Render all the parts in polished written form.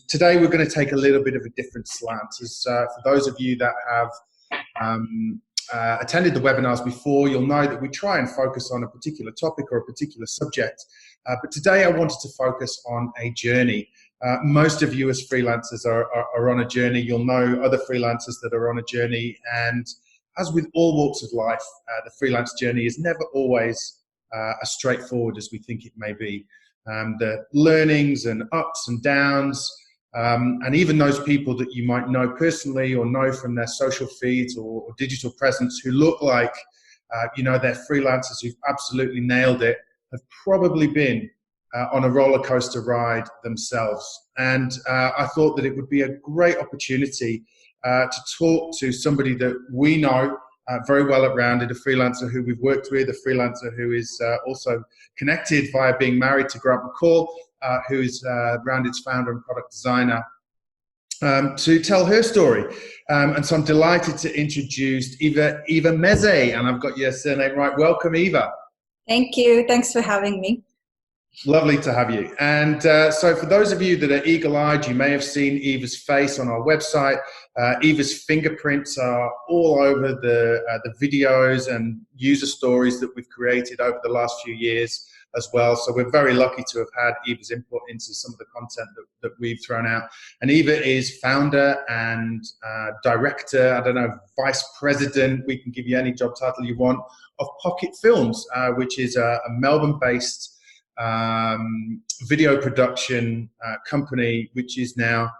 today we're going to take a little bit of a different slant. As for those of you that have attended the webinars before, you'll know that we try and focus on a particular topic or a particular subject. But today I wanted to focus on a journey. Most of you as freelancers are on a journey. You'll know other freelancers that are on a journey. And as with all walks of life, the freelance journey is never always as straightforward as we think it may be. The learnings and ups and downs, and even those people that you might know personally or know from their social feeds or digital presence who look like, they're freelancers who've absolutely nailed it, have probably been on a roller coaster ride themselves. And I thought that it would be a great opportunity to talk to somebody that we know very well rounded, a freelancer who we've worked with, a freelancer who is also connected via being married to Grant McCall, who is Rounded's founder and product designer, to tell her story. And so I'm delighted to introduce Eva Mezei, and I've got your surname right. Welcome, Eva. Thank you. Thanks for having me. Lovely to have you. And so for those of you that are eagle-eyed, you may have seen Eva's face on our website. Eva's fingerprints are all over the videos and user stories that we've created over the last few years as well. So we're very lucky to have had Eva's input into some of the content that we've thrown out. And Eva is founder and director, I don't know, vice president, we can give you any job title you want, of Pocket Films, which is a Melbourne-based video production company, which is now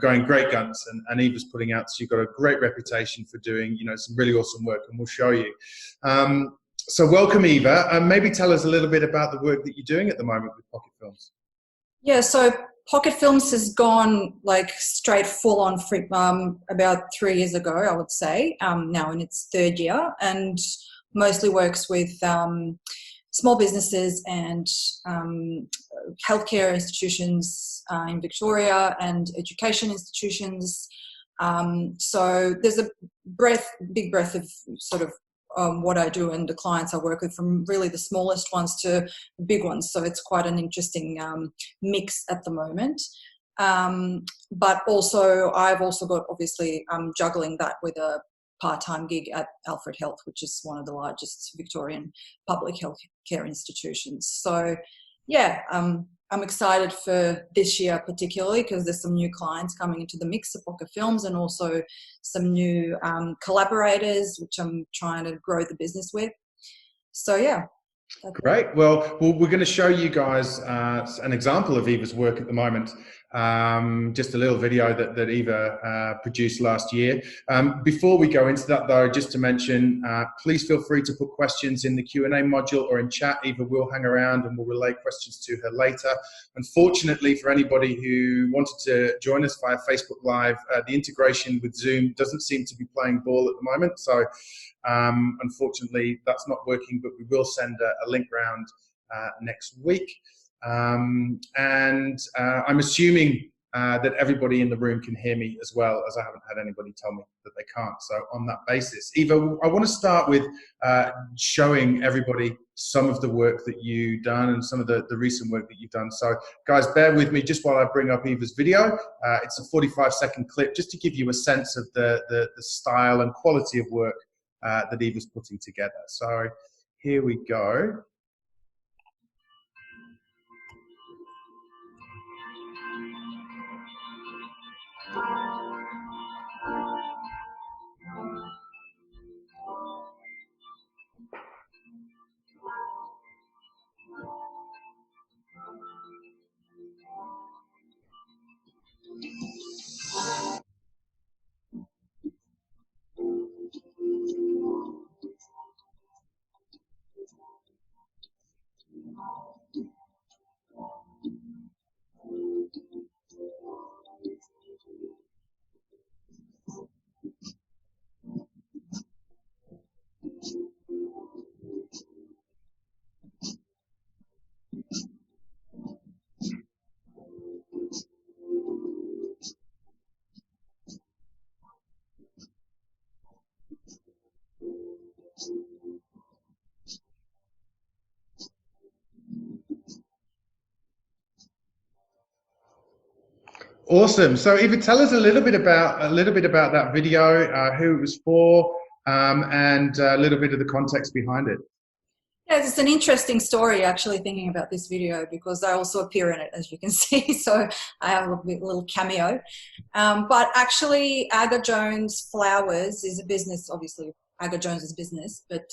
going great guns, and Eva's putting out, so you've got a great reputation for doing some really awesome work, and we'll show you. So welcome, Eva. Maybe tell us a little bit about the work that you're doing at the moment with Pocket Films. Yeah, so Pocket Films has gone like straight full on free about 3 years ago, I would say, now in its third year, and mostly works with small businesses and healthcare institutions in Victoria and education institutions. So there's a big breadth of sort of what I do and the clients I work with, from really the smallest ones to big ones. So it's quite an interesting mix at the moment. But also, I've also got, obviously, juggling that with a part-time gig at Alfred Health, which is one of the largest Victorian public health care institutions. So yeah, I'm excited for this year particularly because there's some new clients coming into the mix of Pocket Films, and also some new collaborators, which I'm trying to grow the business with. So yeah. Great. Well, we're going to show you guys an example of Eva's work at the moment. Just a little video that Eva produced last year. Before we go into that, though, just to mention, please feel free to put questions in the Q&A module or in chat. Eva will hang around and we'll relay questions to her later. Unfortunately, for anybody who wanted to join us via Facebook Live, the integration with Zoom doesn't seem to be playing ball at the moment. So unfortunately, that's not working, but we will send a link round next week. And I'm assuming that everybody in the room can hear me as well, as I haven't had anybody tell me that they can't. So on that basis, Eva, I want to start with showing everybody some of the work that you've done and some of the recent work that you've done. So guys, bear with me just while I bring up Eva's video. It's a 45-second clip just to give you a sense of the style and quality of work that Eva's putting together. So here we go. Awesome. So, Eva, tell us a little bit about that video, who it was for, and a little bit of the context behind it. Yeah, it's an interesting story actually thinking about this video because I also appear in it, as you can see. So I have a little cameo. But actually, Aga Jones Flowers is a business, obviously. Aga Jones is business, but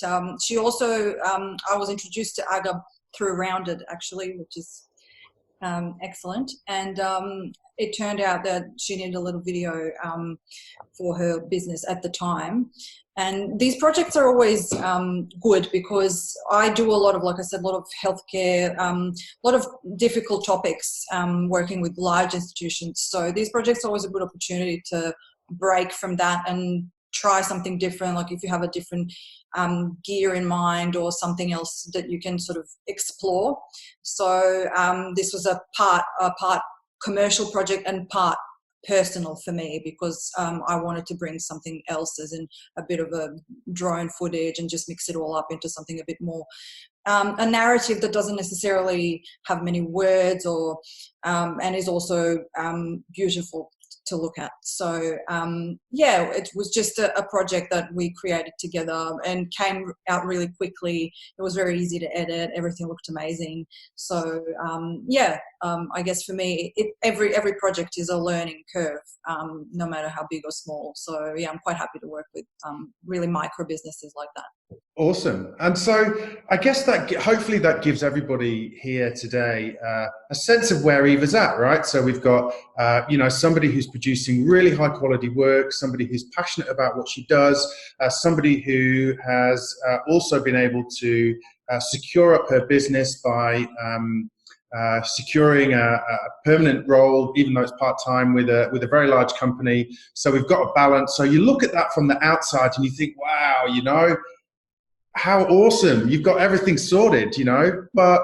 she also, I was introduced to Aga through Rounded actually, which is excellent. And it turned out that she needed a little video for her business at the time. And these projects are always good because I do a lot of, like I said, a lot of healthcare, a lot of difficult topics working with large institutions. So these projects are always a good opportunity to break from that and try something different. Like if you have a different gear in mind or something else that you can sort of explore. So this was a part commercial project and part personal for me because I wanted to bring something else, as in a bit of a drone footage, and just mix it all up into something a bit more a narrative that doesn't necessarily have many words, or and is also beautiful to look at. So yeah, it was just a project that we created together and came out really quickly. It was very easy to edit. Everything looked amazing. So yeah, I guess for me, every project is a learning curve, no matter how big or small. So yeah, I'm quite happy to work with really micro businesses like that. Awesome. And so I guess that hopefully that gives everybody here today a sense of where Eva's at, right? So we've got, somebody who's producing really high quality work, somebody who's passionate about what she does, somebody who has also been able to secure up her business by securing a permanent role, even though it's part-time, with a very large company. So we've got a balance. So you look at that from the outside and you think, wow, how awesome, you've got everything sorted, but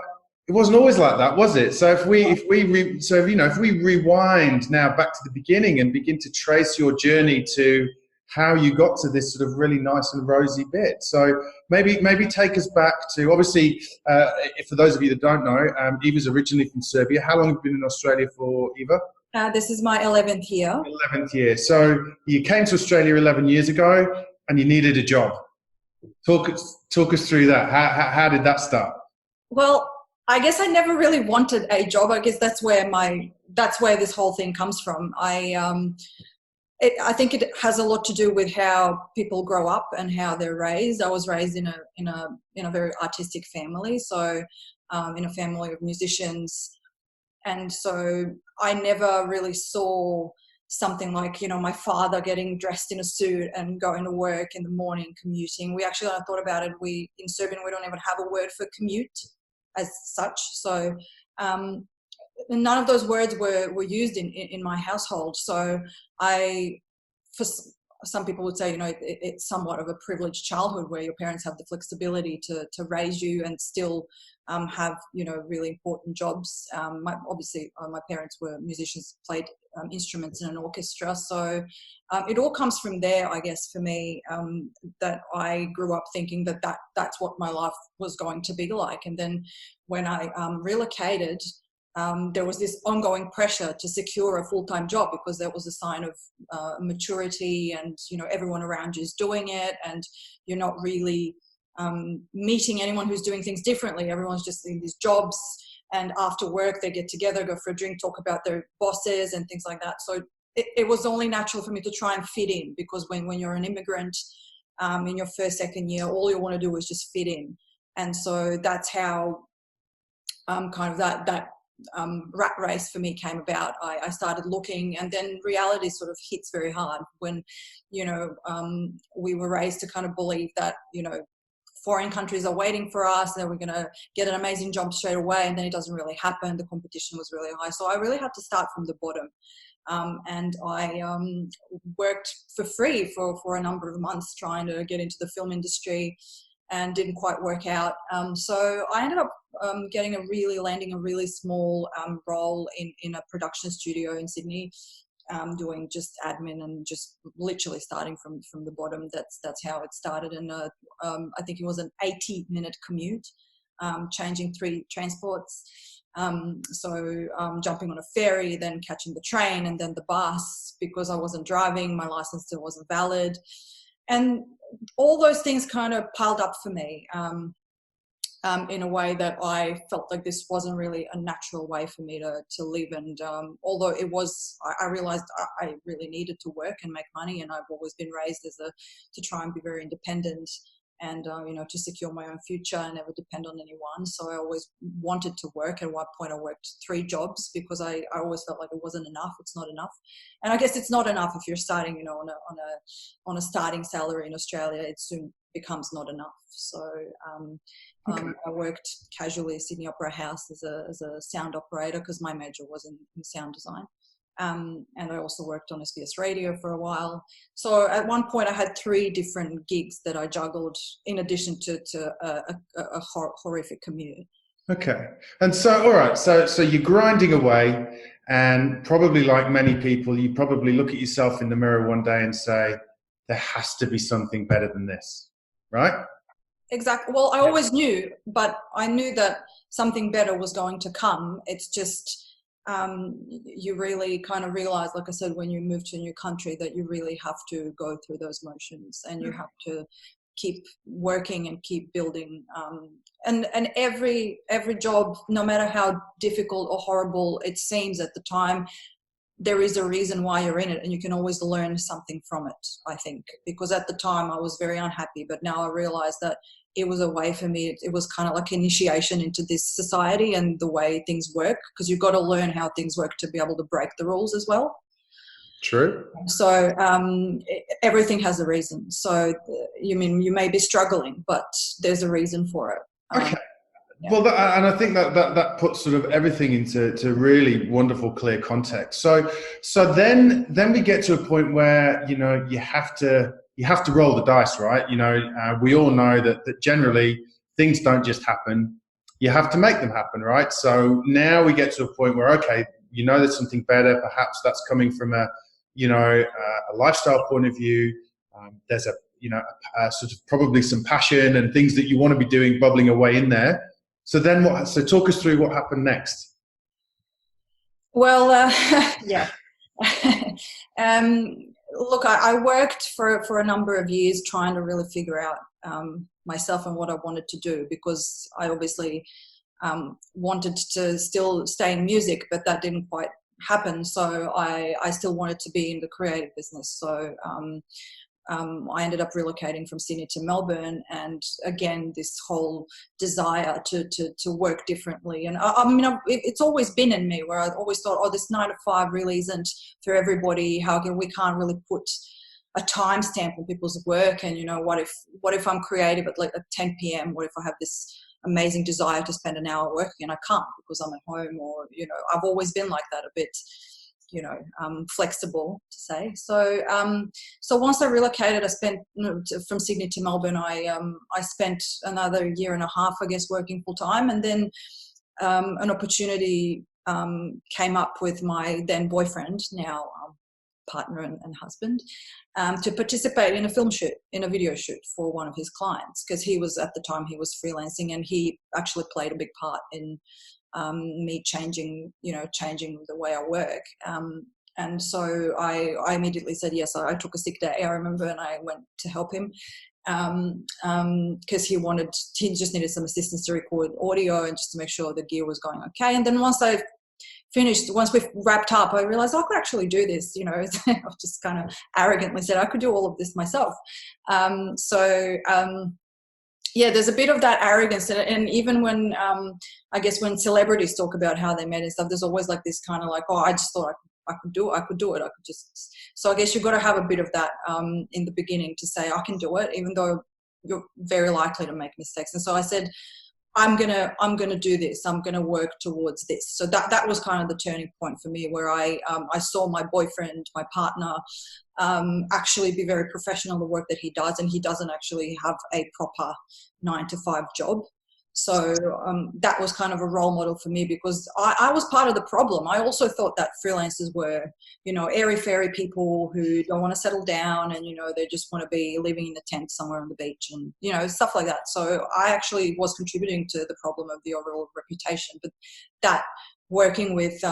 it wasn't always like that, was it? So if we rewind now back to the beginning and begin to trace your journey to how you got to this sort of really nice and rosy bit. So maybe take us back to, obviously, for those of you that don't know, Eva's originally from Serbia. How long have you been in Australia for, Eva? This is my 11th year. 11th year. So you came to Australia 11 years ago and you needed a job. Talk us through that. How did that start? Well, I guess I never really wanted a job. I guess that's where this whole thing comes from. I think it has a lot to do with how people grow up and how they're raised. I was raised in a very artistic family, so in a family of musicians, and so I never really saw something like, my father getting dressed in a suit and going to work in the morning, commuting. We actually, I thought about it, in Serbian, we don't even have a word for commute as such. So none of those words were used in my household. So for some people would say, it's somewhat of a privileged childhood where your parents have the flexibility to raise you and still have, really important jobs. Obviously, my parents were musicians, played instruments in an orchestra. So it all comes from there, I guess, for me, that I grew up thinking that's what my life was going to be like. And then when I relocated, there was this ongoing pressure to secure a full-time job because that was a sign of maturity, and everyone around you is doing it, and you're not really meeting anyone who's doing things differently. Everyone's just in these jobs, and after work they get together, go for a drink, talk about their bosses and things like that. So it was only natural for me to try and fit in, because when you're an immigrant in your first, second year, all you want to do is just fit in. And so that's how kind of that rat race for me came about. I started looking, and then reality sort of hits very hard when, we were raised to kind of believe that, foreign countries are waiting for us, and we're going to get an amazing job straight away, and then it doesn't really happen. The competition was really high. So I really had to start from the bottom. And I worked for free for a number of months trying to get into the film industry, and didn't quite work out. So I ended up landing a really small role in a production studio in Sydney, doing just admin and just literally starting from the bottom. That's how it started. And I think it was an 80-minute commute, changing 3 transports. Jumping on a ferry, then catching the train, and then the bus because I wasn't driving, my license still wasn't valid. And all those things kind of piled up for me in a way that I felt like this wasn't really a natural way for me to live. And although it was, I realized I really needed to work and make money, and I've always been raised to try and be very independent and, to secure my own future and never depend on anyone. So I always wanted to work. At one point I worked 3 jobs because I always felt like it wasn't enough. It's not enough. And I guess it's not enough if you're starting, on a starting salary in Australia. It soon becomes not enough. So I worked casually at Sydney Opera House as a sound operator because my major was in sound design. And I also worked on SBS Radio for a while. So at one point I had 3 different gigs that I juggled in addition to a horrific commute. Okay. And so, all right, so you're grinding away, and probably like many people, you probably look at yourself in the mirror one day and say, there has to be something better than this, right? Exactly. Well, I always knew, but I knew that something better was going to come. It's just you really kind of realize, like I said, when you move to a new country, that you really have to go through those motions, and you have to keep working and keep building. And every job, no matter how difficult or horrible it seems at the time, there is a reason why you're in it, and you can always learn something from it, I think. Because at the time I was very unhappy, but now I realize that it was a way for me. It was kind of like initiation into this society and the way things work, because you've got to learn how things work to be able to break the rules as well. True. So everything has a reason. So you may be struggling, but there's a reason for it. Okay. Yeah. Well, and I think that puts sort of everything into really wonderful, clear context. So then we get to a point where you have to roll the dice, right? We all know that generally things don't just happen. You have to make them happen, right? So now we get to a point where, okay, there's something better. Perhaps that's coming from a lifestyle point of view. There's a sort of probably some passion and things that you want to be doing bubbling away in there. So then what? So talk us through what happened next. Well, yeah. Look, I worked for a number of years trying to really figure out myself and what I wanted to do, because I obviously wanted to still stay in music, but that didn't quite happen. So I still wanted to be in the creative business. So I ended up relocating from Sydney to Melbourne, and again, this whole desire to work differently. And it's always been in me, where I've always thought, oh, this 9 to 5 really isn't for everybody. We can't really put a timestamp on people's work. And what if I'm creative at 10 p.m? What if I have this amazing desire to spend an hour working and I can't because I'm at home? Or I've always been like that, a bit flexible to say. So once I relocated, I spent from Sydney to Melbourne. I spent another 1.5 years, I guess, working full time, and then an opportunity came up with my then boyfriend, now partner and husband, to participate in a video shoot for one of his clients, because at the time he was freelancing, and he actually played a big part in me changing the way I work. And so I immediately said yes. I took a sick day, I remember, and I went to help him because he just needed some assistance to record audio and just to make sure the gear was going okay. And then once we wrapped up, I realized I could actually do this. I just kind of arrogantly said I could do all of this myself. Yeah, there's a bit of that arrogance, and even when I guess when celebrities talk about how they met and stuff, there's always like this kind of like, oh, I just thought I could do it. So I guess you've got to have a bit of that in the beginning to say I can do it, even though you're very likely to make mistakes. And so I said, I'm gonna do this. I'm gonna work towards this. So that was kind of the turning point for me, where I saw my boyfriend, my partner, actually be very professional in the work that he does, and he doesn't actually have a proper 9 to 5 job. So that was kind of a role model for me, because I was part of the problem. I also thought that freelancers were, airy-fairy people who don't want to settle down, and, they just want to be living in a tent somewhere on the beach and, stuff like that. So I actually was contributing to the problem of the overall reputation. But that working with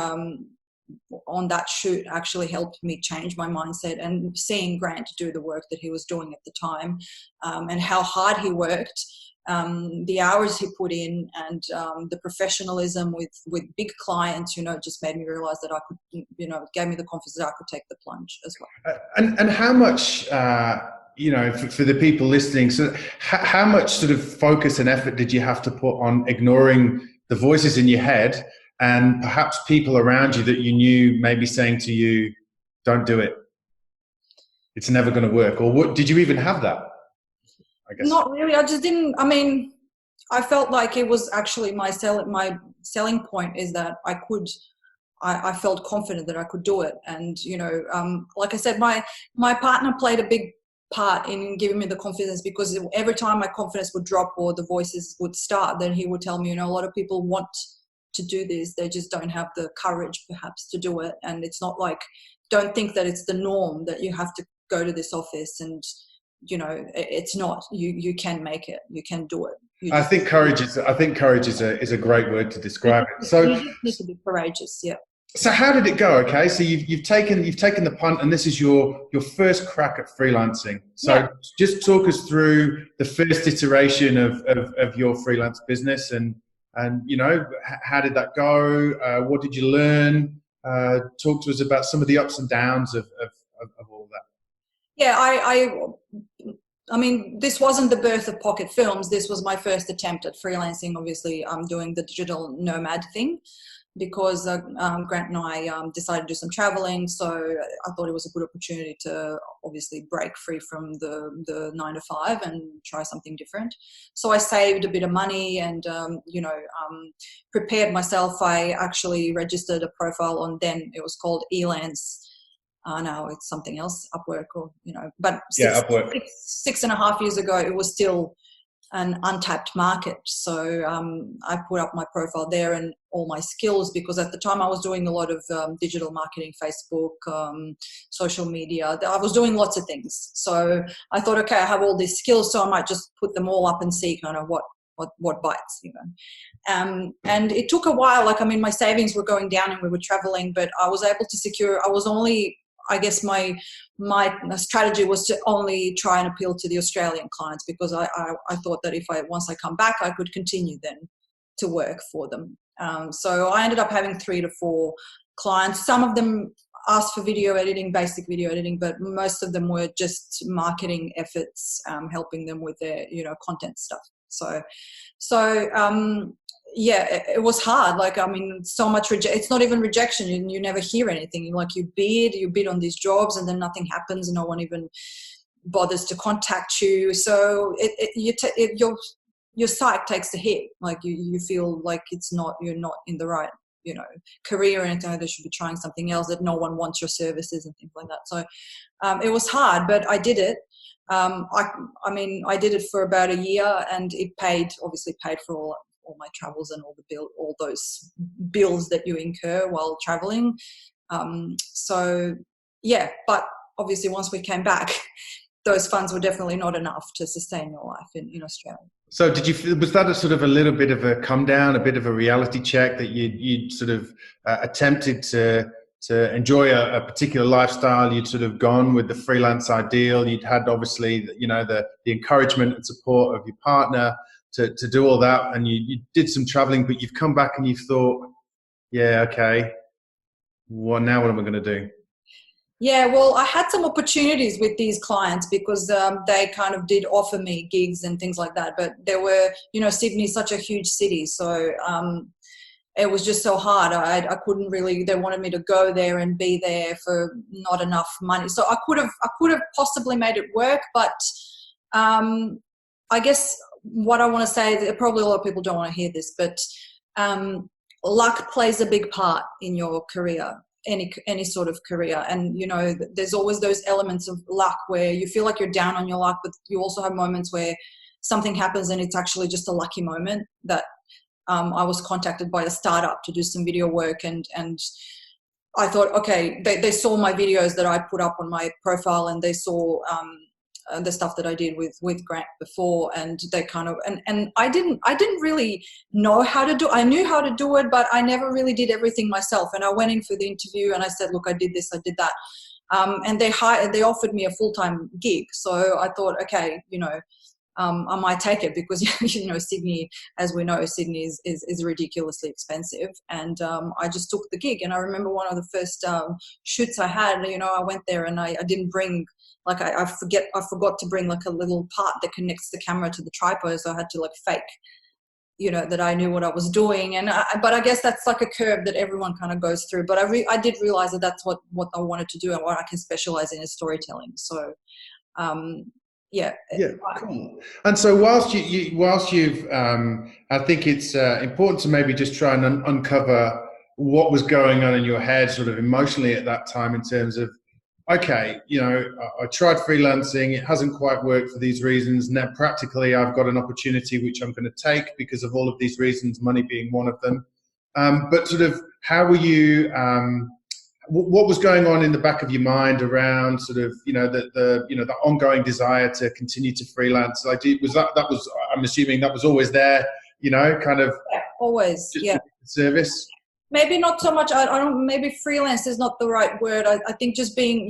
on that shoot actually helped me change my mindset, and seeing Grant do the work that he was doing at the time, and how hard he worked, the hours he put in, and the professionalism with big clients, just made me realize that I could, it gave me the confidence that I could take the plunge as well. And how much, for the people listening, so how much sort of focus and effort did you have to put on ignoring the voices in your head and perhaps people around you that you knew maybe saying to you, don't do it, it's never going to work? Or what, did you even have that? I guess. Not really. I just didn't. I felt like it was actually my selling point is that I felt confident that I could do it. And, like I said, my partner played a big part in giving me the confidence, because every time my confidence would drop or the voices would start, then he would tell me, a lot of people want to do this. They just don't have the courage perhaps to do it. And it's not like, don't think that it's the norm that you have to go to this office, and it's not. You can make it. You can do it. I think courage is a great word to describe it. So you just need to be courageous. Yeah. So how did it go? Okay, so you've taken the punt, and this is your first crack at freelancing. So just talk us through the first iteration of your freelance business, and how did that go? What did you learn? Talk to us about some of the ups and downs of all of that. Yeah, I mean, this wasn't the birth of Pocket Films. This was my first attempt at freelancing. Obviously, I'm doing the digital nomad thing, because Grant and I decided to do some traveling. So I thought it was a good opportunity to obviously break free from the 9 to 5 and try something different. So I saved a bit of money and, prepared myself. I actually registered a profile on, then it was called Elance. Now it's something else, Upwork, or, but Upwork. 6.5 years ago, it was still an untapped market. So I put up my profile there and all my skills, because at the time I was doing a lot of digital marketing, Facebook, social media. I was doing lots of things. So I thought, okay, I have all these skills, so I might just put them all up and see kind of what bites, and it took a while. My savings were going down and we were traveling, but I was able to secure, I guess my strategy was to only try and appeal to the Australian clients, because I thought that once I come back, I could continue then to work for them. So I ended up having 3 to 4 clients. Some of them asked for video editing, basic video editing, but most of them were just marketing efforts, helping them with their, content stuff. It was hard. So much it's not even rejection. You never hear anything. You bid on these jobs, and then nothing happens, and no one even bothers to contact you. So your psyche takes a hit. You feel like you're not in the right, career, and they should be trying something else, that no one wants your services and things like that. So it was hard, but I did it. I did it for about a year, and it obviously paid for all my travels and all those bills that you incur while traveling. But obviously once we came back, those funds were definitely not enough to sustain your life in Australia. So was that a sort of a little bit of a come down, a bit of a reality check, that you sort of attempted to enjoy a particular lifestyle? You'd sort of gone with the freelance ideal. You'd had obviously, the encouragement and support of your partner to do all that, and you did some traveling, but you've come back and you've thought, yeah, okay, what am I going to do? Yeah, well, I had some opportunities with these clients, because they kind of did offer me gigs and things like that, but there were, Sydney's such a huge city, so it was just so hard. I couldn't really, they wanted me to go there and be there for not enough money. So I could have possibly made it work, but I guess what I want to say, that probably a lot of people don't want to hear this, but luck plays a big part in your career, any sort of career. And, there's always those elements of luck where you feel like you're down on your luck, but you also have moments where something happens and it's actually just a lucky moment that I was contacted by a startup to do some video work, and I thought, okay, they saw my videos that I put up on my profile, and they saw the stuff that I did with Grant before, and they kind of and I didn't really know how to do. I knew how to do it, but I never really did everything myself. And I went in for the interview and I said, look, I did this, I did that, and they offered me a full-time gig. So I thought, okay, I might take it because Sydney, as we know, Sydney is ridiculously expensive, and I just took the gig. And I remember one of the first shoots I had. I went there and I didn't bring, like, I forgot to bring like a little part that connects the camera to the tripod, so I had to like fake that I knew what I was doing. And but I guess that's like a curve that everyone kind of goes through. But I did realize that that's what I wanted to do and what I can specialize in is storytelling. So yeah. Cool. And so whilst you've I think it's important to maybe just try and uncover what was going on in your head sort of emotionally at that time, in terms of, okay, I tried freelancing, it hasn't quite worked for these reasons. Now practically I've got an opportunity which I'm going to take because of all of these reasons, money being one of them. But sort of how were you, what was going on in the back of your mind around sort of, the ongoing desire to continue to freelance? Like, I'm assuming that was always there, kind of. Yeah, always. Yeah. Service. Maybe not so much. I don't. Maybe freelance is not the right word. I think just being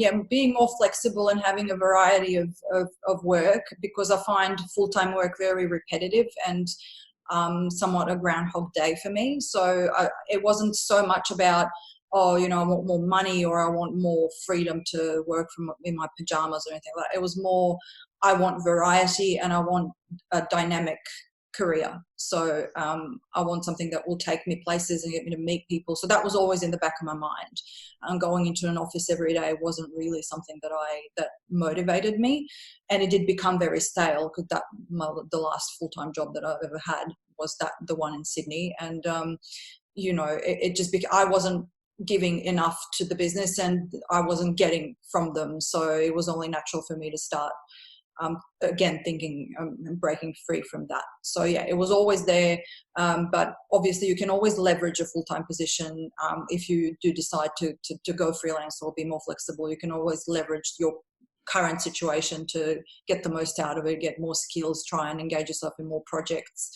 more flexible and having a variety of work, because I find full-time work very repetitive and somewhat a groundhog day for me. So it wasn't so much about, I want more money or I want more freedom to work from in my pajamas or anything like that. It was more, I want variety and I want a dynamic career. So I want something that will take me places and get me to meet people. So that was always in the back of my mind. Going into an office every day wasn't really something that motivated me, and it did become very stale, because the last full-time job that I've ever had was the one in Sydney, and it just I wasn't giving enough to the business and I wasn't getting from them. So it was only natural for me to start again thinking breaking free from that. So yeah, it was always there, but obviously you can always leverage a full-time position if you do decide to go freelance or be more flexible. You can always leverage your current situation to get the most out of it, get more skills, try and engage yourself in more projects,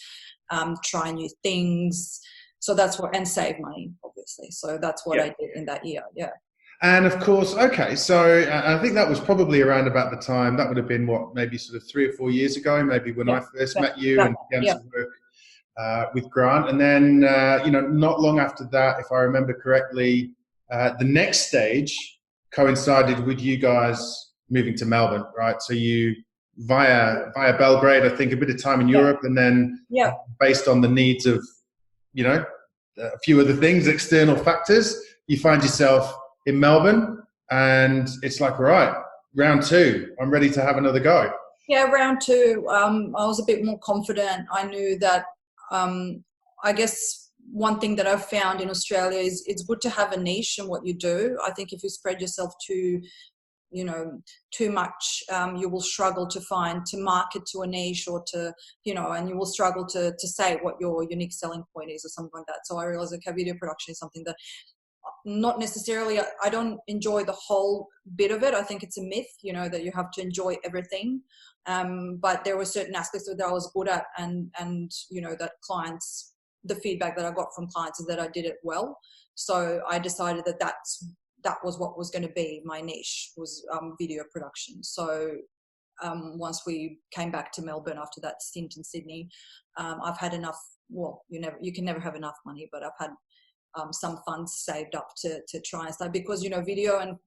try new things. So that's what, and save money, obviously. So that's what I did in that year. Yeah. And of course, okay, so I think that was probably around about the time, that would have been maybe sort of 3 or 4 years ago, maybe when I first met you and began to work with Grant. And then, not long after that, if I remember correctly, the next stage coincided with you guys moving to Melbourne, right? So you, via Belgrade, I think a bit of time in Europe, and then based on the needs of, a few other things, external factors, you find yourself in Melbourne, and it's like, right, round 2, I'm ready to have another go. Yeah, round 2, I was a bit more confident. I knew that, I guess one thing that I've found in Australia is it's good to have a niche in what you do. I think if you spread yourself too much, you will struggle to market to a niche or to, and you will struggle to say what your unique selling point is or something like that. So I realized that video production is something that not necessarily, I don't enjoy the whole bit of it. I think it's a myth, that you have to enjoy everything. But there were certain aspects that I was good at, and that clients, the feedback that I got from clients is that I did it well. So I decided that was what was going to be my niche, was video production. So once we came back to Melbourne after that stint in Sydney, I've had enough, you can never have enough money, but I've had some funds saved up to try and start, because video and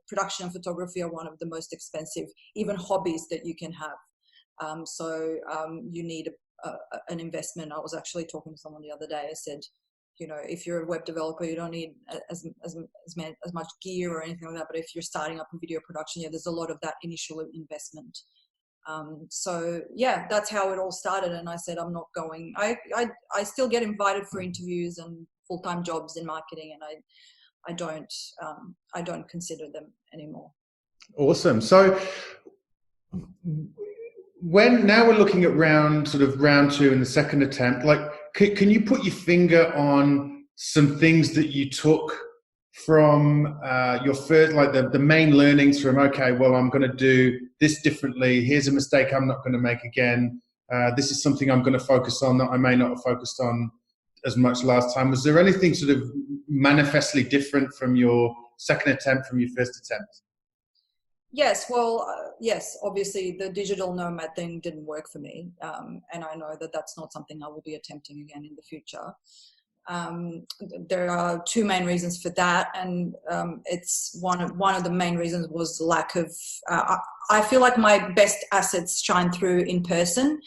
production and photography are one of the most expensive even hobbies that you can have. So you need an investment. I was actually talking to someone the other day. I said, if you're a web developer, you don't need as much gear or anything like that. But if you're starting up a video production, there's a lot of that initial investment. So yeah, that's how it all started. And I said, I'm not going. I still get invited for interviews and full-time jobs in marketing, and I don't consider them anymore. Awesome. So now we're looking at round two in the second attempt, like, can you put your finger on some things that you took from your first, like the main learnings from, okay, well, I'm going to do this differently. Here's a mistake I'm not going to make again. This is something I'm going to focus on that I may not have focused on as much last time. Was there anything sort of manifestly different from your second attempt from your first attempt? Yes, well, yes, obviously the digital nomad thing didn't work for me. And I know that that's not something I will be attempting again in the future. There are two main reasons for that. And it's one of the main reasons was lack of, I feel like my best assets shine through in person,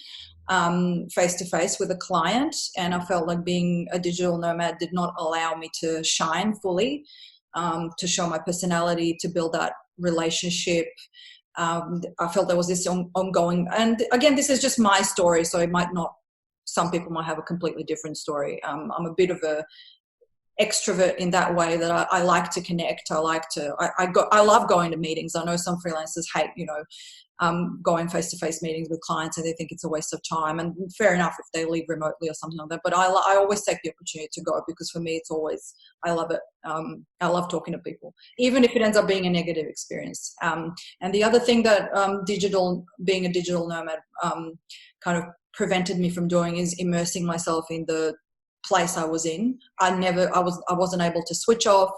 face to face with a client. And I felt like being a digital nomad did not allow me to shine fully, to show my personality, to build that relationship. I felt there was this ongoing, and again, this is just my story, so it might not, some people might have a completely different story. I'm a bit of a extrovert in that way, that I like to connect. I love going to meetings. I know some freelancers hate, going face-to-face meetings with clients, and they think it's a waste of time, and fair enough if they leave remotely or something like that, but I always take the opportunity to go, because for me it's always, I love it. I love talking to people, even if it ends up being a negative experience. And the other thing that being a digital nomad kind of prevented me from doing is immersing myself in the place I was in. I wasn't able to switch off.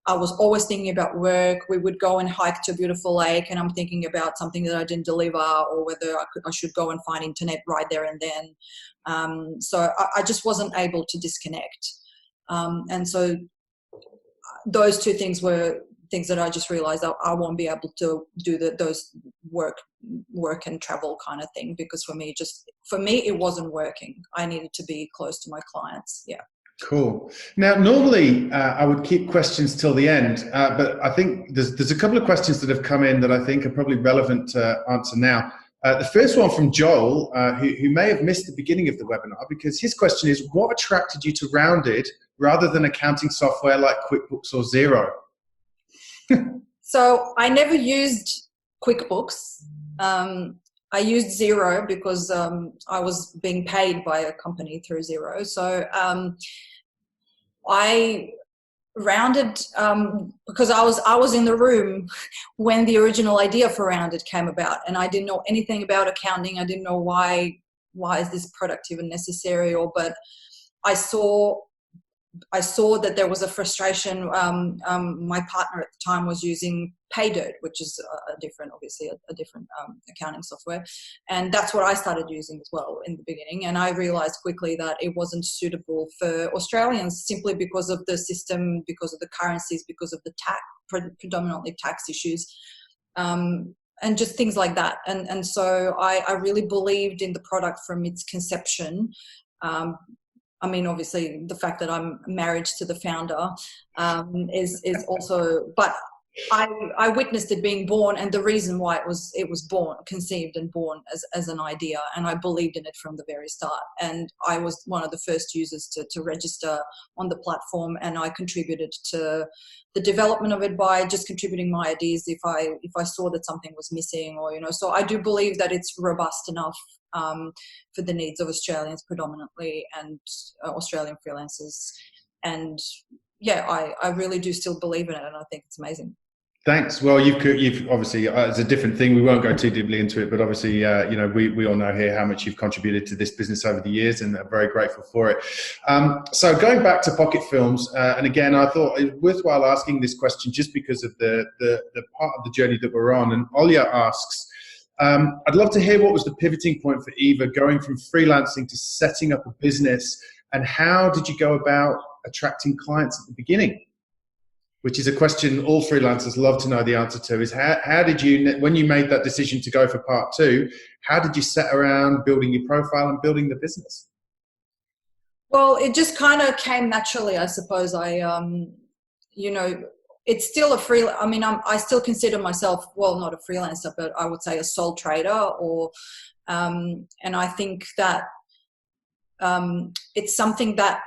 I was always thinking about work. We would go and hike to a beautiful lake, and I'm thinking about something that I didn't deliver, or whether I should go and find internet right there and then. So I just wasn't able to disconnect. And so those two things were things that I just realized I won't be able to do those work and travel kind of thing, because for me it wasn't working. I needed to be close to my clients. Yeah. Cool. Now, normally I would keep questions till the end, but I think there's a couple of questions that have come in that I think are probably relevant to answer now. The first one from Joel, who may have missed the beginning of the webinar, because his question is, what attracted you to Rounded rather than accounting software like QuickBooks or Xero? So I never used QuickBooks. I used Xero because I was being paid by a company through Xero. So I Rounded because I was in the room when the original idea for Rounded came about, and I didn't know anything about accounting. I didn't know why is this product even necessary, but I saw that there was a frustration. My partner at the time was using PayDirt, which is a different accounting software. And that's what I started using as well in the beginning. And I realized quickly that it wasn't suitable for Australians, simply because of the system, because of the currencies, because of the predominantly tax issues. And just things like that. And so I really believed in the product from its conception. I mean, obviously, the fact that I'm married to the founder is also, but I witnessed it being born, and the reason why it was born, conceived and born as an idea, and I believed in it from the very start. And I was one of the first users to register on the platform, and I contributed to the development of it by just contributing my ideas if I saw that something was missing, or so I do believe that it's robust enough for the needs of Australians predominantly, and Australian freelancers. And yeah, I really do still believe in it, and I think it's amazing. Thanks. Well, you've obviously, it's a different thing. We won't go too deeply into it, but obviously, we all know here how much you've contributed to this business over the years, and are very grateful for it. So going back to Pocket Films, and again, I thought it was worthwhile asking this question just because of the part of the journey that we're on. And Olya asks, I'd love to hear what was the pivoting point for Eva going from freelancing to setting up a business, and how did you go about attracting clients at the beginning? Which is a question all freelancers love to know the answer to, is how did you, when you made that decision to go for part two, how did you set around building your profile and building the business? Well, it just kind of came naturally, I suppose. It's still I still consider myself, well, not a freelancer, but I would say a sole trader, and I think that it's something that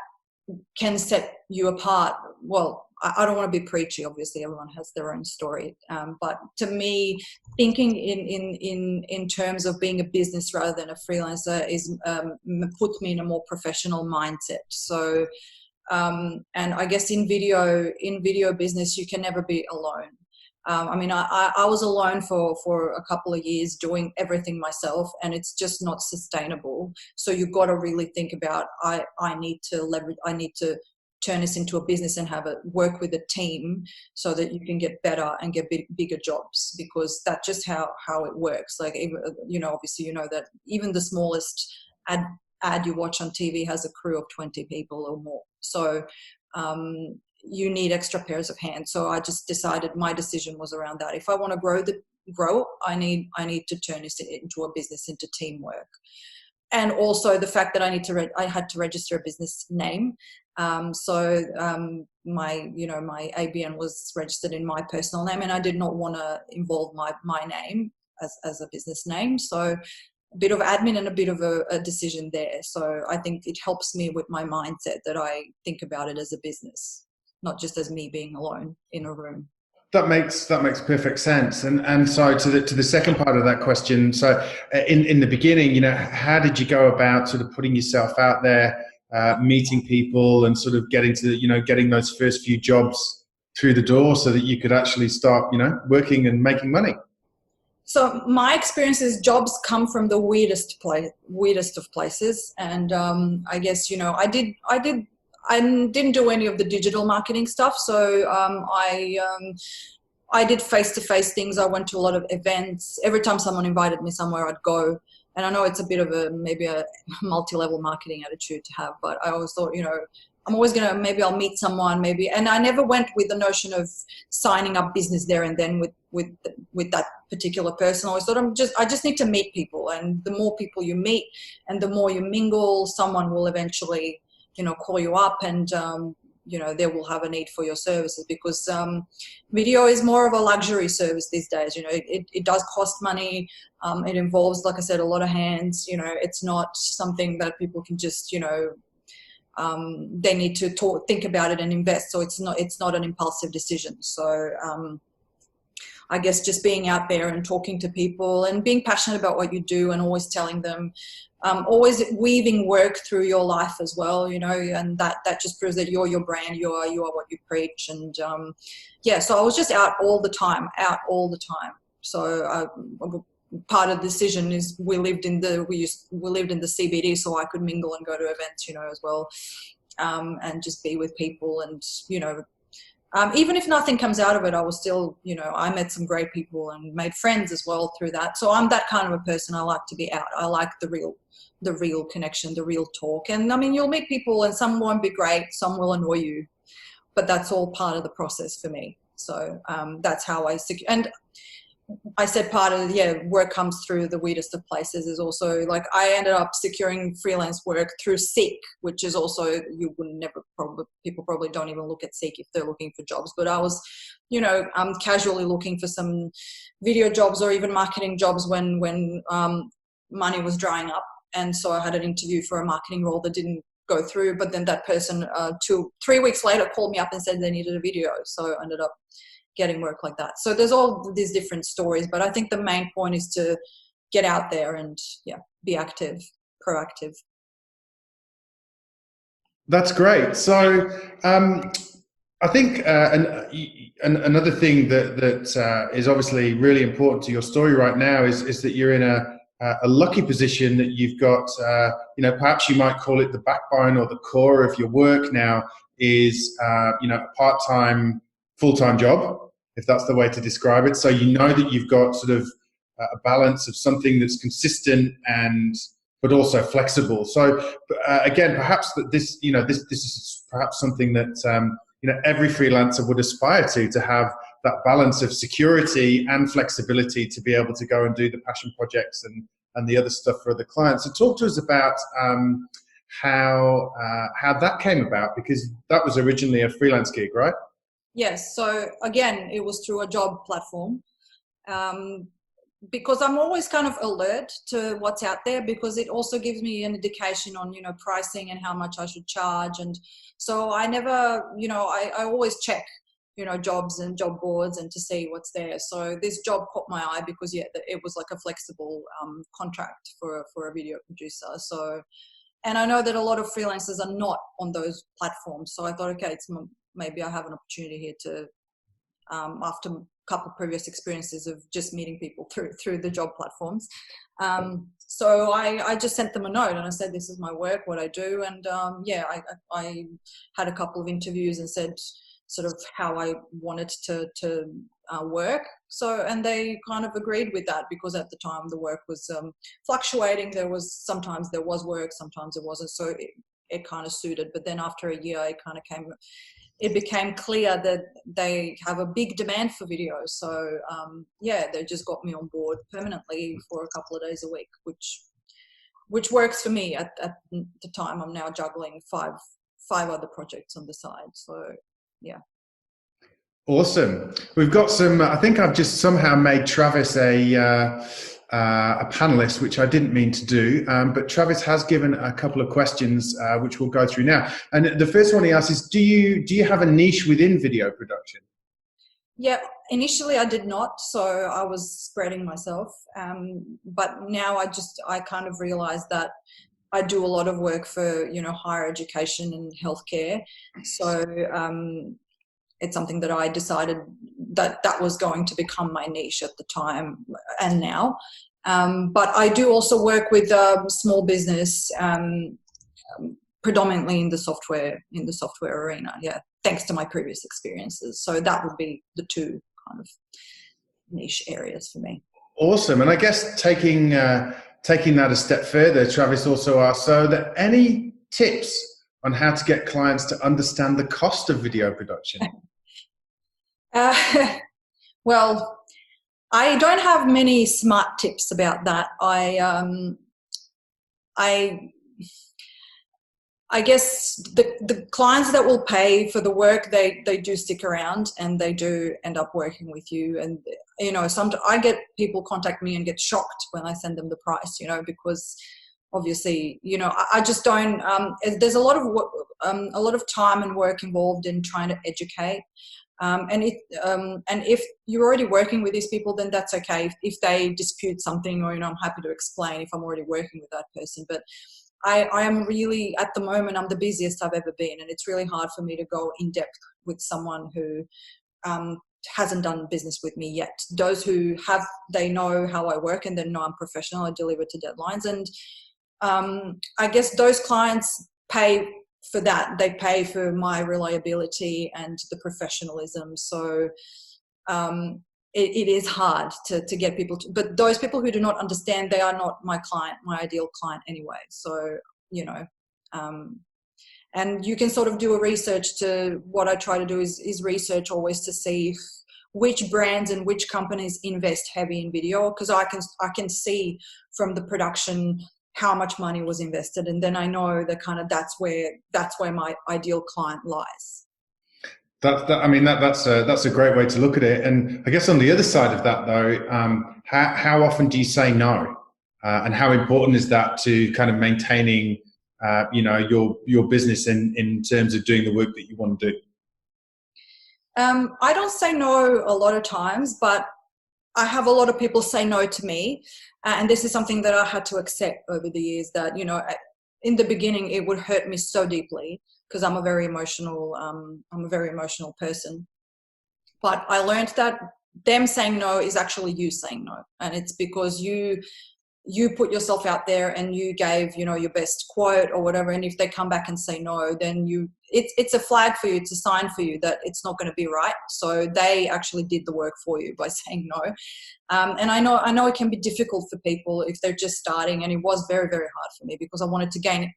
can set you apart. Well, I don't want to be preachy. Obviously, everyone has their own story. But to me, thinking in terms of being a business rather than a freelancer is puts me in a more professional mindset. So, and I guess in video business, you can never be alone. I mean, I was alone for a couple of years doing everything myself, and it's just not sustainable. So you've got to really think about, I need to leverage, I need to turn this into a business and have it work with a team so that you can get better and get bigger jobs, because that's just how it works. Like, you know, obviously, you know that even the smallest ad you watch on TV has a crew of 20 people or more. So you need extra pairs of hands. So I just decided, my decision was around that. If I want to grow, I need to turn this into a business, into teamwork. And also the fact that I had to register a business name. So my ABN was registered in my personal name, and I did not want to involve my name as a business name. So a bit of admin and a bit of a decision there. So I think it helps me with my mindset that I think about it as a business, not just as me being alone in a room. That makes perfect sense. And so to the second part of that question, so in the beginning, you know, how did you go about sort of putting yourself out there, meeting people, and sort of getting those first few jobs through the door so that you could actually start, you know, working and making money? So my experience is jobs come from the weirdest of places, and I guess, you know, I didn't do any of the digital marketing stuff. So I did face-to-face things. I went to a lot of events. Every time someone invited me somewhere, I'd go. And I know it's a bit of maybe a multi-level marketing attitude to have, but I always thought, you know, I'm always maybe I'll meet someone, maybe. And I never went with the notion of signing up business there and then with that particular person. I always thought I just need to meet people, and the more people you meet and the more you mingle, someone will eventually, you know, call you up, and you know, they will have a need for your services, because video is more of a luxury service these days. You know, it does cost money. It involves, like I said, a lot of hands. You know, it's not something that people can just, you know, they need to think about it and invest. So it's not an impulsive decision. So I guess just being out there and talking to people and being passionate about what you do, and always telling them, always weaving work through your life as well, you know, and that just proves that you're your brand, you are what you preach. And yeah, so I was just out all the time. So part of the decision is we lived in the CBD, so I could mingle and go to events, you know, as well, and just be with people. And, you know, even if nothing comes out of it, I was still, you know, I met some great people and made friends as well through that. So I'm that kind of a person. I like to be out. I like the real connection, the real talk. And I mean, you'll meet people and some won't be great, some will annoy you, but that's all part of the process for me. So that's how and I said part of, work comes through the weirdest of places is also, like, I ended up securing freelance work through Seek, which is also, you would never people probably don't even look at Seek if they're looking for jobs. But I was, you know, casually looking for some video jobs or even marketing jobs when money was drying up. And so I had an interview for a marketing role that didn't go through. But then that person 3 weeks later called me up and said they needed a video. So I ended up getting work like that. So there's all these different stories, but I think the main point is to get out there and be active, proactive. That's great. So I think another thing that is obviously really important to your story right now is that you're in a lucky position that you've got, you know, perhaps you might call it the backbone or the core of your work now is, you know, a part-time, full-time job, if that's the way to describe it. So you know that you've got sort of a balance of something that's consistent but also flexible. So again, perhaps that this is perhaps something that you know, every freelancer would aspire to have that balance of security and flexibility to be able to go and do the passion projects and the other stuff for other clients. So talk to us about how that came about, because that was originally a freelance gig, right? Yes. So again, it was through a job platform. because I'm always kind of alert to what's out there, because it also gives me an indication on, pricing and how much I should charge. And so I never, I always check, jobs and job boards and to see what's there. So this job caught my eye because it was like a flexible contract for a video producer. So, and I know that a lot of freelancers are not on those platforms. So I thought, okay, maybe I have an opportunity here to, after a couple of previous experiences of just meeting people through the job platforms. So I just sent them a note and I said, this is my work, what I do. And I had a couple of interviews and said sort of how I wanted to work. So, and they kind of agreed with that, because at the time the work was fluctuating. Sometimes there was work, sometimes it wasn't. So it kind of suited. But then after a year, it became clear that they have a big demand for video. So they just got me on board permanently for a couple of days a week, which works for me. At the time, I'm now juggling five other projects on the side. So yeah. Awesome. We've got some, I think I've just somehow made Travis a panelist, which I didn't mean to do, but Travis has given a couple of questions, which we'll go through now. And the first one he asks is, do you have a niche within video production? Yeah, initially I did not, so I was spreading myself. But now I kind of realized that I do a lot of work for, higher education and healthcare. So it's something that I decided that was going to become my niche at the time and now. But I do also work with small business, predominantly in the software arena. Yeah, thanks to my previous experiences. So that would be the two kind of niche areas for me. Awesome. And I guess taking that a step further, Travis also asked, so are there any tips on how to get clients to understand the cost of video production? Well, I don't have many smart tips about that. I guess the clients that will pay for the work, they do stick around and they do end up working with you. And, I get people contact me and get shocked when I send them the price, because obviously, I just don't, there's a lot of time and work involved in trying to educate. And if you're already working with these people, then that's okay. If they dispute something, or, I'm happy to explain if I'm already working with that person. But I am really, at the moment, I'm the busiest I've ever been. And it's really hard for me to go in depth with someone who hasn't done business with me yet. Those who have, they know how I work and they know I'm professional. I deliver to deadlines. And I guess those clients pay for that. They pay for my reliability and the professionalism. So it is hard to get people to, but those people who do not understand, they are not my client, my ideal client anyway. So, and you can sort of do a research to, what I try to do is research always to see which brands and which companies invest heavy in video, because I can see from the production how much money was invested, and then I know that kind of that's where my ideal client lies. That's a great way to look at it. And I guess on the other side of that, though, how often do you say no, and how important is that to kind of maintaining, your business in terms of doing the work that you want to do? I don't say no a lot of times, but I have a lot of people say no to me. And this is something that I had to accept over the years, that, in the beginning, it would hurt me so deeply because I'm a very emotional person. But I learned that them saying no is actually you saying no. And it's because you put yourself out there and you gave, your best quote or whatever. And if they come back and say no, then it's a flag for you. It's a sign for you that it's not going to be right. So they actually did the work for you by saying no. And I know it can be difficult for people if they're just starting. And it was very, very hard for me because I wanted to get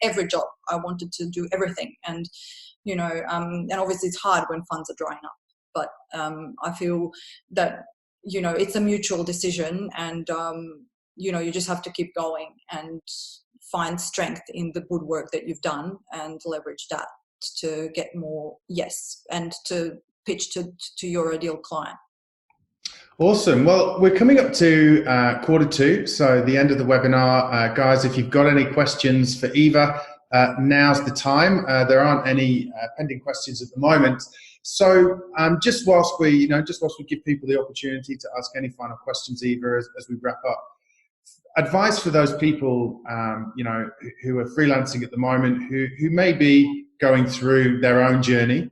every job. I wanted to do everything. And, and obviously it's hard when funds are drying up. But I feel that, it's a mutual decision, and, you just have to keep going and find strength in the good work that you've done and leverage that to get more yes and to pitch to your ideal client. Awesome. Well, we're coming up to quarter two, so the end of the webinar. Guys, if you've got any questions for Eva, now's the time. There aren't any pending questions at the moment. So just whilst we give people the opportunity to ask any final questions, Eva, as we wrap up, advice for those people, who are freelancing at the moment, who may be going through their own journey,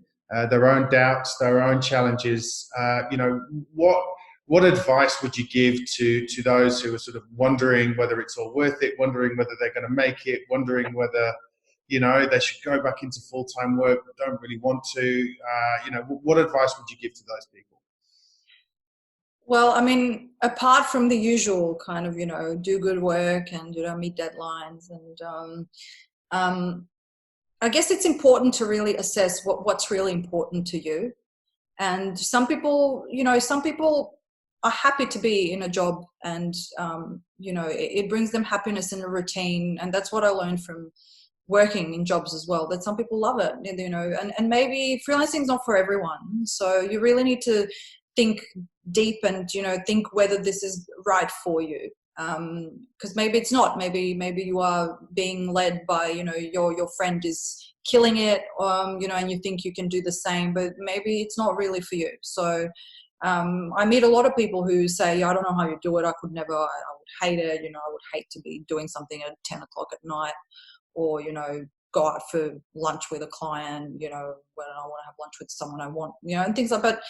their own doubts, their own challenges. What advice would you give to those who are sort of wondering whether it's all worth it, wondering whether they're going to make it, wondering whether they should go back into full-time work but don't really want to? What advice would you give to those people? Well, I mean, apart from the usual kind of, do good work and, meet deadlines, and I guess it's important to really assess what's really important to you. And some people are happy to be in a job, and, it brings them happiness in a routine. And that's what I learned from working in jobs as well, that some people love it, and maybe freelancing is not for everyone. So you really need to think deep and, think whether this is right for you. Because maybe it's not. Maybe you are being led by, your friend is killing it, and you think you can do the same, but maybe it's not really for you. So I meet a lot of people who say, I don't know how you do it. I could never. I would hate it. I would hate to be doing something at 10 o'clock at night, or, go out for lunch with a client, when I want to have lunch with someone I want, and things like that.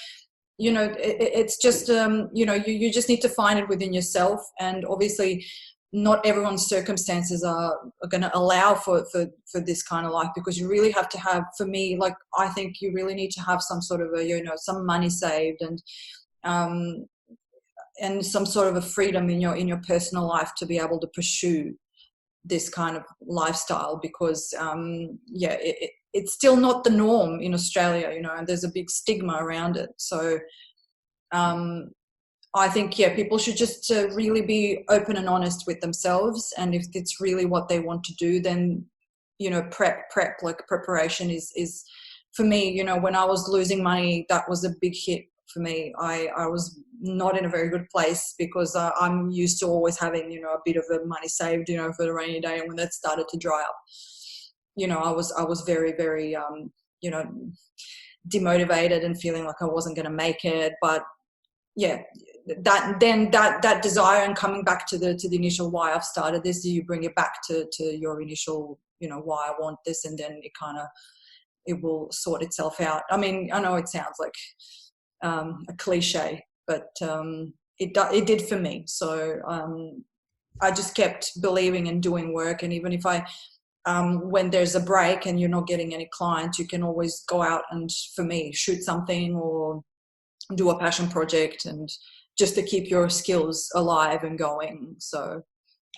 It's just, you just need to find it within yourself. And obviously not everyone's circumstances are going to allow for this kind of life, because you really have to have, for me, like, I think you really need to have some sort of some money saved, and some sort of a freedom in your personal life to be able to pursue this kind of lifestyle, because it's still not the norm in Australia, and there's a big stigma around it. So I think, people should just really be open and honest with themselves. And if it's really what they want to do, then, preparation is for me, when I was losing money, that was a big hit for me. I was not in a very good place, because I'm used to always having, a bit of a money saved, for the rainy day. And when that started to dry up, I was very, very, demotivated and feeling like I wasn't going to make it. But that desire and coming back to the initial why I've started this, you bring it back to your initial, why I want this, and then it will sort itself out. I mean, I know it sounds like a cliche, but it did for me. So I just kept believing and doing work. And even if when there's a break and you're not getting any clients, you can always go out and, for me, shoot something or do a passion project, and just to keep your skills alive and going. So,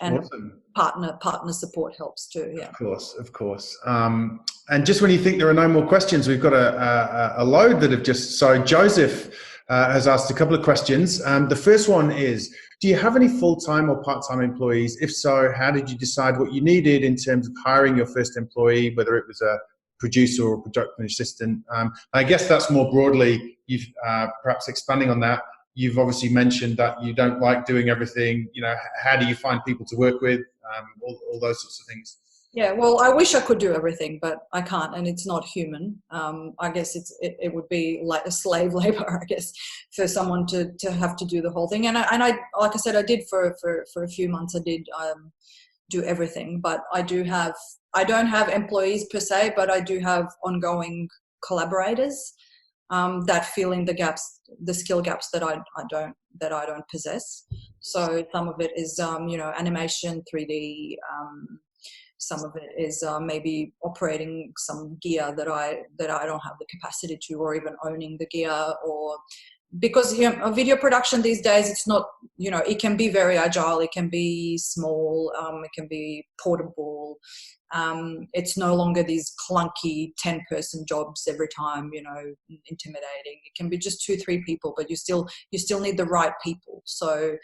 and awesome. partner support helps too. Yeah, of course. And just when you think there are no more questions, we've got a load that have just. So Joseph has asked a couple of questions. The first one is, do you have any full-time or part-time employees? If so, how did you decide what you needed in terms of hiring your first employee, whether it was a producer or a production assistant? I guess that's more broadly, you've perhaps expanding on that. You've obviously mentioned that you don't like doing everything. How do you find people to work with? All those sorts of things. Yeah, well, I wish I could do everything, but I can't, and it's not human. I guess it would be like a slave labor, I guess, for someone to have to do the whole thing. And I like I said, I did for a few months. I did do everything, but I don't have employees per se, but I do have ongoing collaborators that fill in the gaps, the skill gaps that I don't possess. So some of it is animation, 3D. Some of it is maybe operating some gear that I don't have the capacity to, or even owning the gear, or because a video production these days, it's not, it can be very agile, it can be small, it can be portable. It's no longer these clunky 10-person jobs every time, intimidating. It can be just 2-3 people, but you still need the right people. So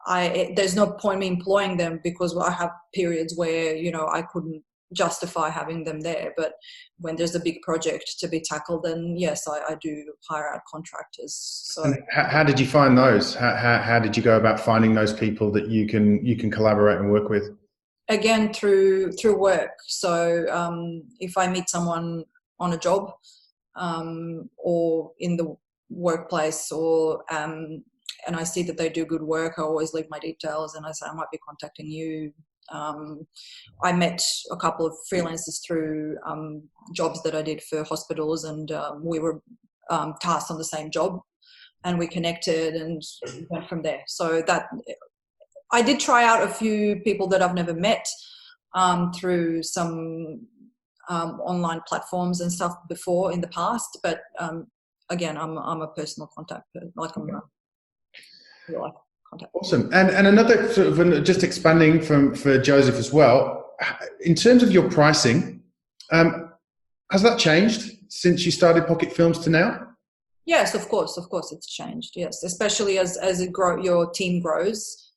there's no point me employing them, because I have periods where, I couldn't justify having them there. But when there's a big project to be tackled, then yes, I do hire out contractors. So and how did you find those? How did you go about finding those people that you can collaborate and work with? again, through work. So if I meet someone on a job, or in the workplace, or and I see that they do good work, I always leave my details and I say I might be contacting you. I met a couple of freelancers through jobs that I did for hospitals, and we were tasked on the same job, and we connected and went from there. So that I did try out a few people that I've never met through some online platforms and stuff before in the past, but again, I'm a personal contact, like I'm a real life contact. Awesome. And another sort of, just expanding for Joseph as well, in terms of your pricing, has that changed since you started Pocket Films to now? Yes, of course it's changed. Yes, especially as your team grows.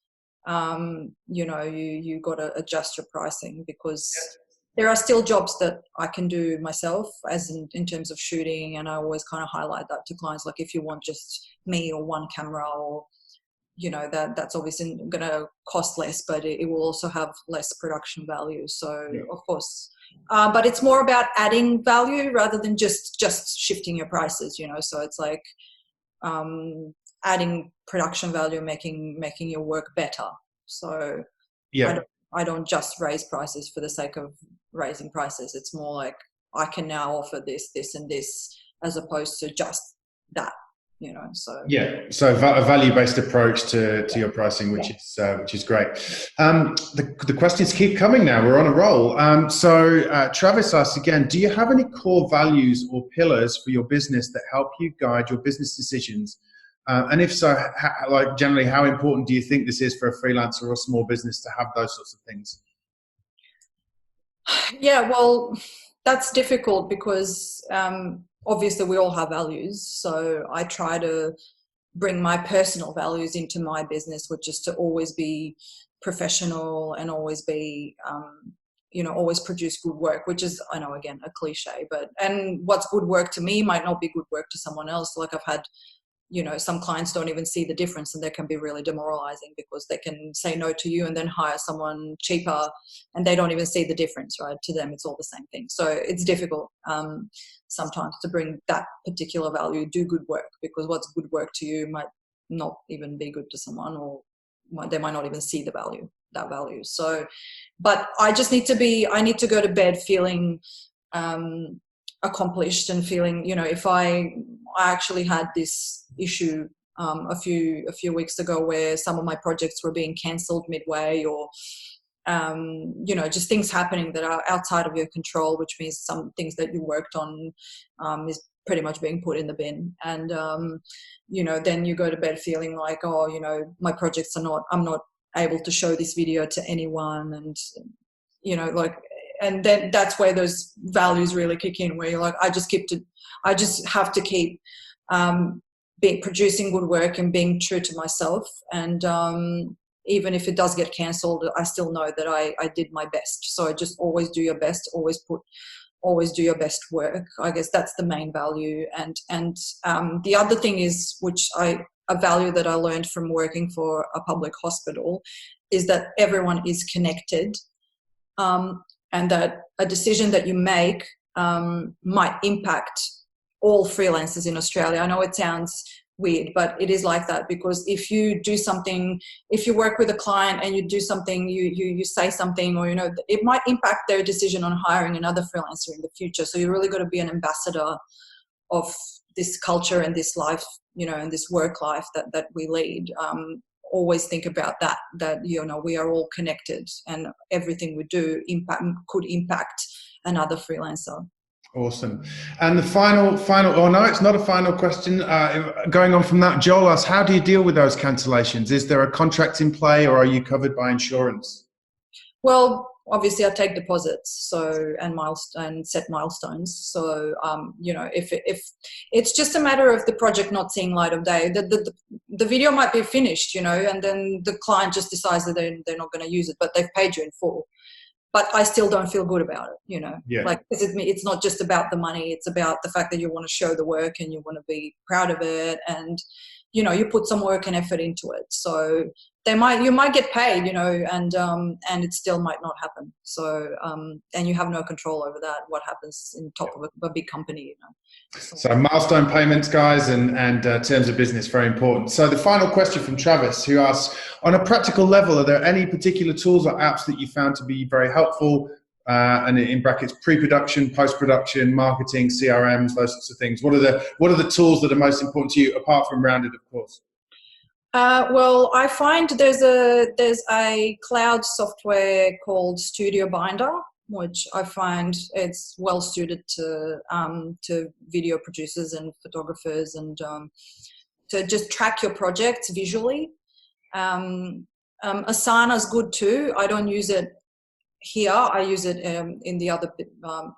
You got to adjust your pricing, because there are still jobs that I can do myself, as in terms of shooting, and I always kind of highlight that to clients, like if you want just me or one camera, or that's obviously going to cost less, but it will also have less production value. So of course, but it's more about adding value rather than just shifting your prices, so it's like adding production value, making your work better. So I don't just raise prices for the sake of raising prices. It's more like I can now offer this, this, and this, as opposed to just that. So so a value-based approach to your pricing, which is great. The questions keep coming now. We're on a roll. So Travis asks again, do you have any core values or pillars for your business that help you guide your business decisions? And if so, generally, how important do you think this is for a freelancer or a small business to have those sorts of things? Yeah, well, that's difficult because obviously we all have values. So I try to bring my personal values into my business, which is to always be professional and always be, always produce good work, which is, I know, again, a cliche, and what's good work to me might not be good work to someone else. Like I've had, some clients don't even see the difference, and that can be really demoralizing, because they can say no to you and then hire someone cheaper and they don't even see the difference, right? To them, it's all the same thing. So it's difficult sometimes to bring that particular value, do good work, because what's good work to you might not even be good to someone, or they might not even see that value. So, but I need to go to bed feeling accomplished and feeling, if I actually had this issue a few weeks ago where some of my projects were being cancelled midway, or just things happening that are outside of your control, which means some things that you worked on is pretty much being put in the bin. And then you go to bed feeling like, my projects I'm not able to show this video to anyone, and and then that's where those values really kick in, where you're like, I just have to keep producing good work and being true to myself. And even if it does get cancelled, I still know that I did my best. So just always do your best, always do your best work. I guess that's the main value. And the other thing is, a value that I learned from working for a public hospital, is that everyone is connected. And that a decision that you make might impact all freelancers in Australia. I know it sounds weird, but it is like that, because if you do something, if you work with a client and you do something, you say something, or it might impact their decision on hiring another freelancer in the future. So you really got to be an ambassador of this culture and this life, and this work life that we lead. Always think about that we are all connected, and everything we do could impact another freelancer. Awesome. And the final, oh no, it's not a final question. Going on from that, Joel asks, how do you deal with those cancellations? Is there a contract in play, or are you covered by insurance? Well, obviously I take deposits, and set milestones. So, if it's just a matter of the project not seeing light of day, the video might be finished, and then the client just decides that they're not going to use it, but they've paid you in full. but I still don't feel good about it, you know. Yeah. Like, it's not just about the money, it's about the fact that you want to show the work and you want to be proud of it, and you know, you put some work and effort into it. So you might get paid, you know, and it still might not happen. So and you have no control over that, what happens in top of a big company, you know. So milestone payments, guys, and terms of business, very important. So the final question from Travis, who asks, on a practical level, are there any particular tools or apps that you found to be very helpful? And in brackets, pre-production, post-production, marketing, CRMs, those sorts of things. What are the tools that are most important to you, apart from Rounded, of course? Well, I find there's a cloud software called Studio Binder, which I find it's well suited to video producers and photographers, and to just track your projects visually. Asana's good too. I don't use it here. I use it in the other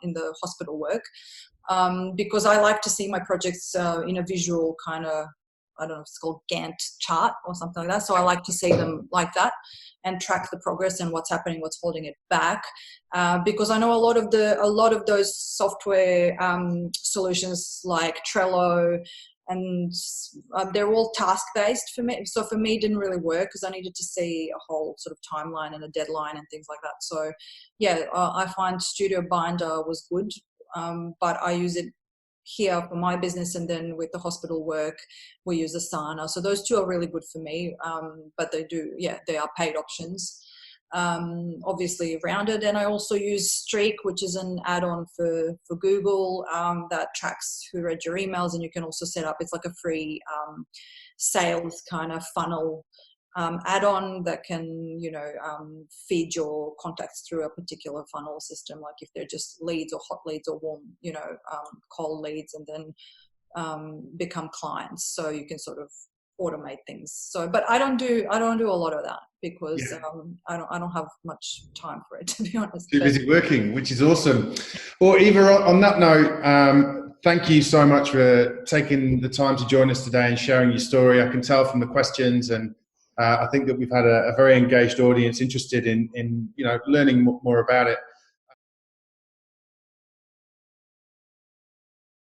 in the hospital work, because I like to see my projects in a visual kind of, I don't know if it's called Gantt chart or something like that. So I like to see them like that and track the progress and what's happening, what's holding it back. Because I know a lot of those software solutions like Trello, and they're all task-based for me. So for me, it didn't really work because I needed to see a whole sort of timeline and a deadline and things like that. So yeah, I find Studio Binder was good, but I use it here for my business, and then with the hospital work we use Asana. So those two are really good for me, but they are paid options. Obviously Rounded, and I also use Streak, which is an add-on for Google that tracks who read your emails, and you can also set up, it's like a free sales kind of funnel add-on that can, you know, feed your contacts through a particular funnel system, like if they're just leads or hot leads or warm, you know, cold leads, and then become clients. So you can sort of automate things. So, but I don't do a lot of that because I don't have much time for it, to be honest. Too busy working, which is awesome. Well, Eva, on that note, thank you so much for taking the time to join us today and sharing your story. I can tell from the questions, and I think that we've had a very engaged audience interested in you know, learning more about it.